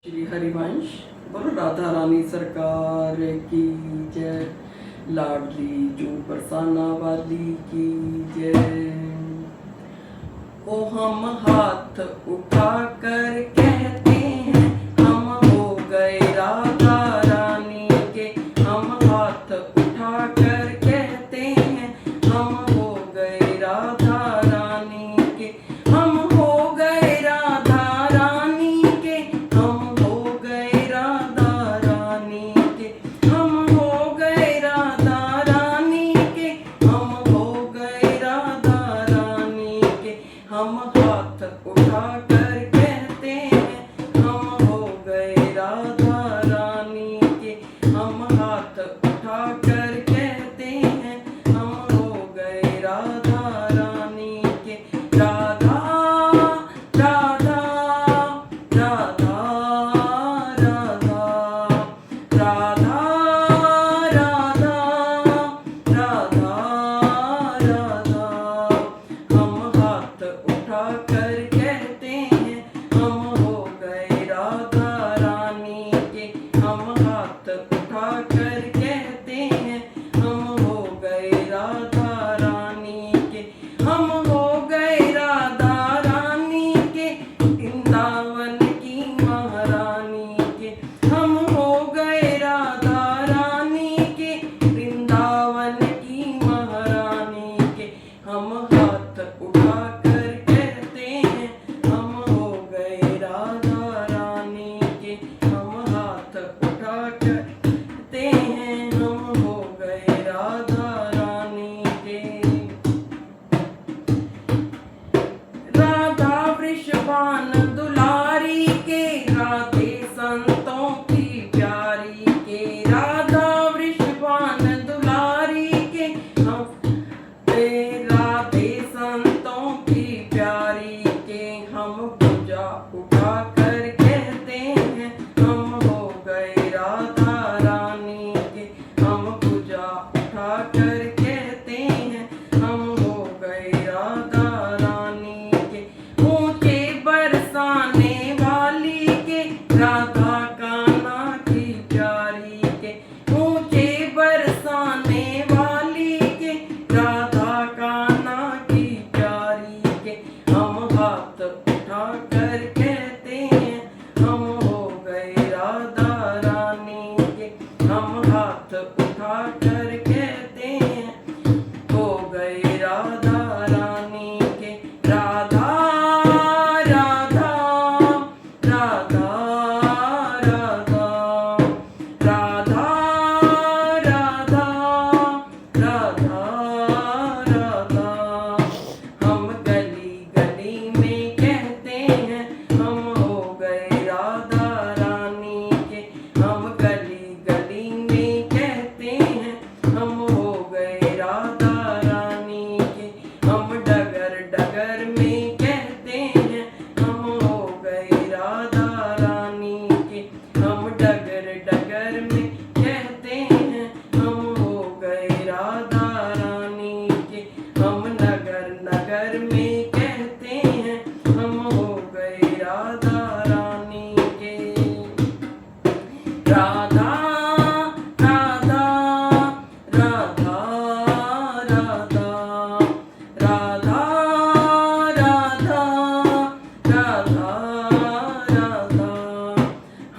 श्री हरिवंश। बोलो राधा रानी सरकार की जय। लाडली जो बरसाना वाली की जय। ओ हम हाथ उठा कर कहते हैं हम हो गए राधा रानी के। हम हाथ उठा कर कहते हैं हम हो गए राधा रानी के। हम हो गए राधा रानी के। हम हो गए राधा रानी के। हम हो गए राधा रानी के। हम हो गए राधा रानी के। हम हाथ उठा कर कहते हैं हम हो गए राधा रानी के। हम हाथ उठा कर कहते हैं हम हो गए राधा रानी के। राधा राधा राधा राधा राधा राधा राधा राधा। हम हाथ उठा कर कहते हैं हम हो गए राधा रानी के। हम हाथ उठा कर कहते हैं हम हो गए राधा रानी के। हम हो गए राधा रानी के वृंदावन की महारानी के। हम हो गए राधा रानी के वृंदावन की महारानी के। हम हाथ उठा कर कहते हैं हम हो गए राधा रानी के। हम हाथ उठा कर कहते हैं हम हो गए राधा रानी के। राधा वृषभान दुलारी के राधे संतों की प्यारी के। राधा वृषभान दुलारी के हम राधे संतों की प्यारी के। हम पूजा उठा कर कहते हैं हम हो गए राधा रानी के। हम पूजा उठा कर कहते हैं हम हो गए राधा रानी के। ऊंचे बरसाने वाली के राधा कान्हा की प्यारी के। ऊंचे बरसाने वाली के राधा कान्हा की प्यारी के। हम हाथ उठा कर कहते हैं हम हो गए राधा रानी के। हम हाथ उठा कर कहते हैं हो गए राधा रानी के। राधा राधा राधा राधा राधा राधा राधा राधा। हम गली गली में कहते हैं हम हो गए राधा रानी के। हम गली गली में कहते हैं हम हो गए राधा रानी के। हम डगर डगर में कहते हैं हम हो गए राधा रानी के। हम डगर डगर में कहते हैं हम हो गए राधा रानी के। हम नगर नगर में कहते हैं हम हो गए राधा रानी के। राधा राधा राधा राधा राधा राधा राधा राधा।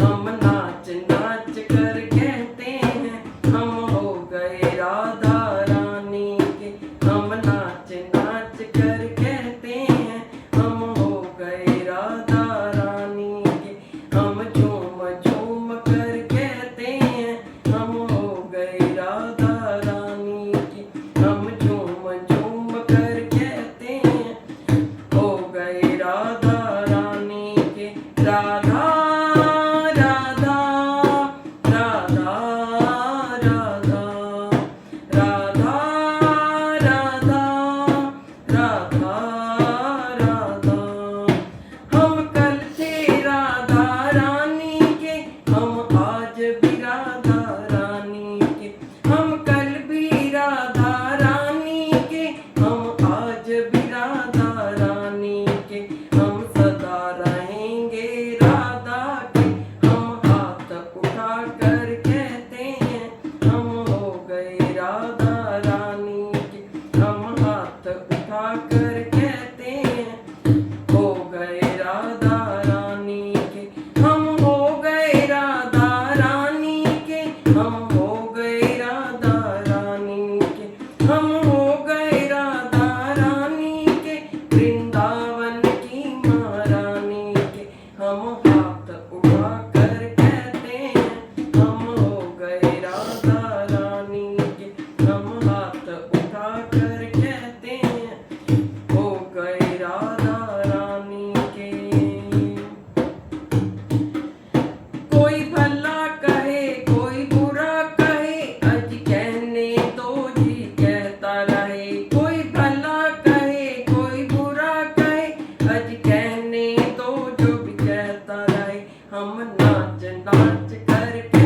हम नाच नाच कर कहते हैं हम हो गए राधा रानी के। हम नाच नाच कर कहते हैं हम हो गए राधा रानी के। हम झूम झूम कर कहते नाच नाच करके